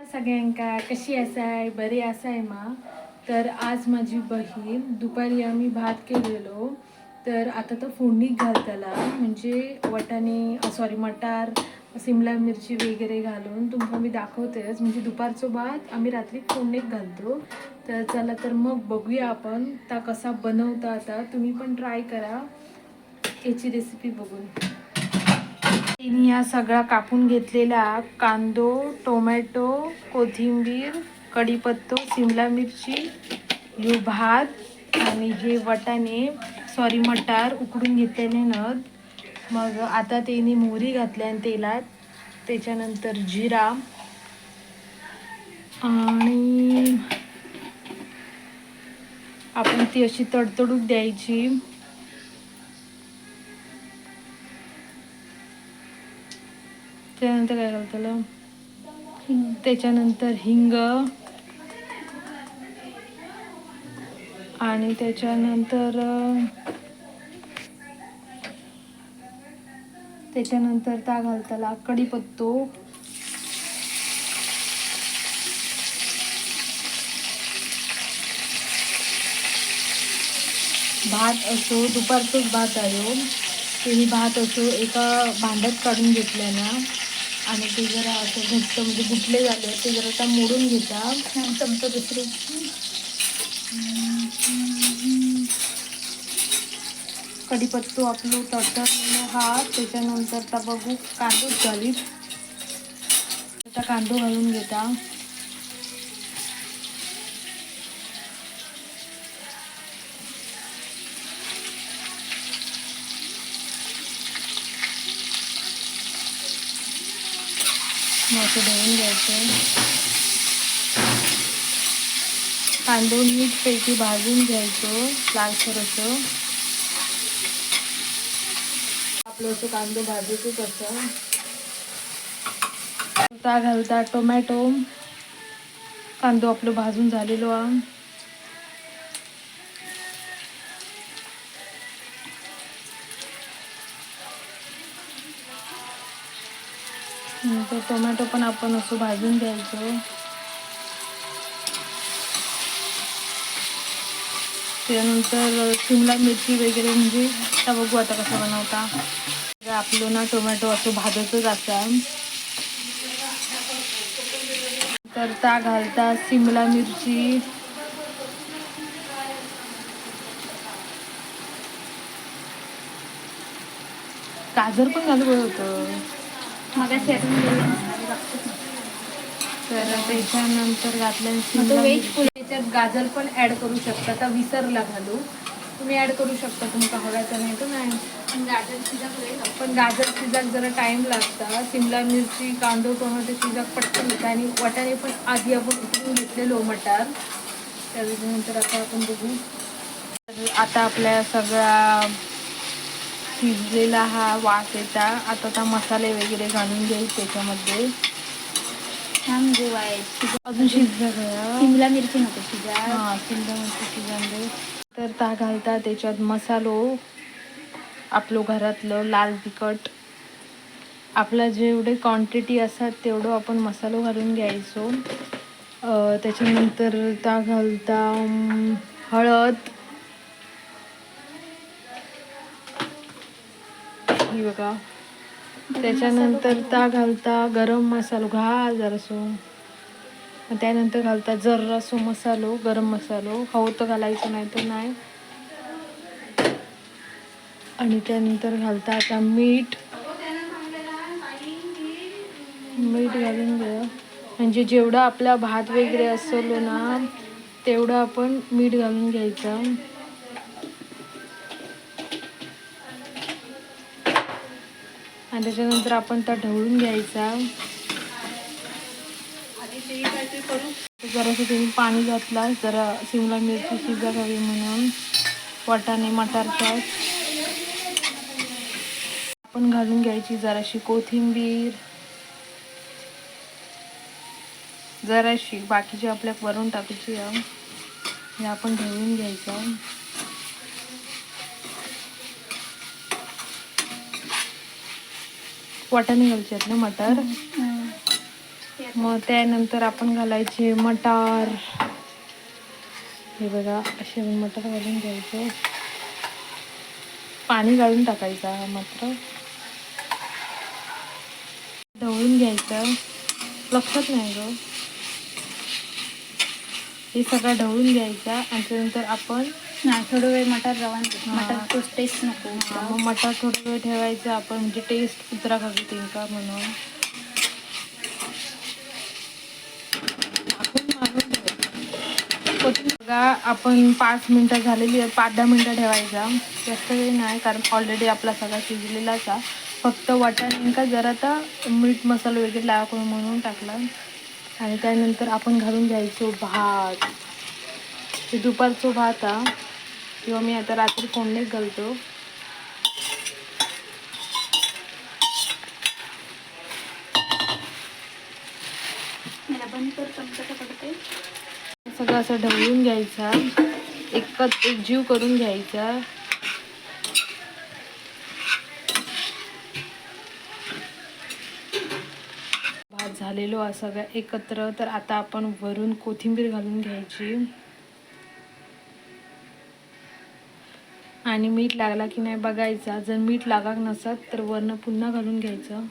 सगळ्यांका कशी असाय बरी असाय मा. तर आज माझी बहीण दुपारी आम्ही भात केलेलो. तर आता तो फोडणीक घालतला म्हणजे वटाणे सॉरी मटार सिमला मिरची वगैरे घालून तुमका मी दाखवतेच. म्हणजे दुपारचो भात आम्ही रात्री फोडणीक घालतो. तर चला तर मग बघूया आपण ता कसा बनवता. आता तुम्ही पण ट्राय करा याची रेसिपी बघून. तिने या सगळा कापून घेतलेला कांदो, टोमॅटो, कोथिंबीर, कढीपत्तो, सिमला मिरची, ह्यो भात आणि हे वटाणे सॉरी मटार उकडून घेतलेले नद. मग आता तिने मोहरी घातल्या आणि तेलात, त्याच्यानंतर जिरा आणि आपण ती अशी तडतडूक द्यायची. त्यानंतर काय घालतलं त्याच्यानंतर हिंग आणि त्याच्यानंतर त्या घालतला कढीपत्तो, भात असो दुपारचोच भात आहे. ते भात असो एका भांड्यात काढून घेतलं ना आणि ते जरा असं घट्ट म्हणजे गुटले झाले ते जरा आता मोडून घेता चमचा दुसरे. कढीपत्तो आपलं तडतडलेलं हा. त्याच्यानंतर आता बघू कांदो घालीत. आता कांदो घालून घेता. मग असं धुवून घ्यायचं. कांदो नीटपैकी भाजून घ्यायचं लालसर असं. आपलं असं कांदो भाजतच असं. आता घालता टोमॅटो. कांदो आपलं भाजून झालेलो आहे. नंतर टोमॅटो पण आपण असं भाजून घ्यायचं. त्यानंतर शिमला मिरची वगैरे म्हणजे आता बघू आता कसं बनवता. आपलं ना टोमॅटो असं भाजतच असा. तर त्या घालता सिमला मिरची, गाजर पण घालू होतं मग तर त्याच्यानंतर घातलं सिमला मिरची. त्याच्यात गाजर पण ॲड करू शकता. आता विसरला घालू. तुम्ही ॲड करू शकता तुमचा हव्याचा नाही तर नाही. पण गाजर शिजाक जरा टाईम लागता. सिमला मिरची कांदो टोमॅटो शिजाक पटकन होता आणि वाटाणे पण आधी आपण उकडून घेतलेलो मटार. त्याच्यानंतर आता आपण बघू. तर आता आपल्या सगळा शिजलेला हा वास येता. आता मसाले वगैरे घालून घेऊ त्याच्यामध्ये. म्हणजे अजून शिजलं शिमला मिरची नको शिजा. हां शिमला मिरची शिजवले. तर त्या घालता त्याच्यात मसालो आपलं घरातलं लाल तिखट. आपला जेवढे क्वांटिटी असतात तेवढं आपण मसालो घालून घ्यायचो. त्याच्यानंतर त्या घालता हळद, ही बघा. त्याच्यानंतर त्या घालता गरम मसालो घाल जरासो. त्यानंतर घालता जरासो मसालो गरम मसालो हवं तर घालायचं नाही तर नाही. आणि त्यानंतर घालता आता मीठ घालून घ्या. म्हणजे जेवढा आपला भात वगैरे असेल ना तेवढं आपण मीठ घालून घ्यायचं. आणि त्याच्यानंतर आपण त्या ढवळून घ्यायचा. जरासं तुम्ही पाणी घातला जरा शिमला मिरची शिजायला हवी म्हणून. वाटाणे मटारच्या आपण घालून घ्यायची जराशी कोथिंबीर. जराशी बाकीची आपल्या वरून टाकायची. हे आपण ढवळून घ्यायचं. वाटाणे घालचे आहेत ना मटार. मग त्यानंतर आपण घालायचे मटार. हे बघा असे मटार घालून घ्यायचं. पाणी गाळून टाकायचा मात्र. ढवळून घ्यायचं. लक्षात नाही ग. हे सगळं ढवळून घ्यायचा आणि त्यानंतर आपण थोडं वेळ मटार रवा मटार तो टेस्ट नको मग मटार थोडा वेळ ठेवायचं आपण, म्हणजे टेस्ट उतरा का का म्हणून. बघा आपण 5 मिनटं झालेली आहेत, 5-10 मिनटं ठेवायचा. जास्त वेळ नाही, कारण ऑलरेडी आपला सगळा शिजलेलाच आहे. फक्त वाटाणे का जरा आता मीठ मसाला वगैरे लावा म्हणून टाकला. आणि त्यानंतर आपण घालून घ्यायचो भात. हे दुपारचं भात आहे किंवा मी आता रात्री फोडणीत घालतो. मला बंद कर पण कसं पडते. सगळं असं ढवळून घ्यायचा, एक जीव करून घ्यायचा. भात झालेलो आहे सगळं एकत्र. तर आता आपण वरून कोथिंबीर घालून घ्यायची. आणि मीठ लागला की नाही बघायचा. जर मीठ लागत नसत तर वरनं पुन्हा घालून घ्यायचं.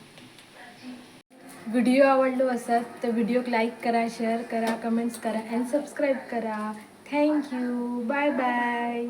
व्हिडिओ आवडलो असत तर व्हिडिओक लाईक करा, शेअर करा, कमेंट्स करा आणि सबस्क्राईब करा. थँक्यू. Bye bye.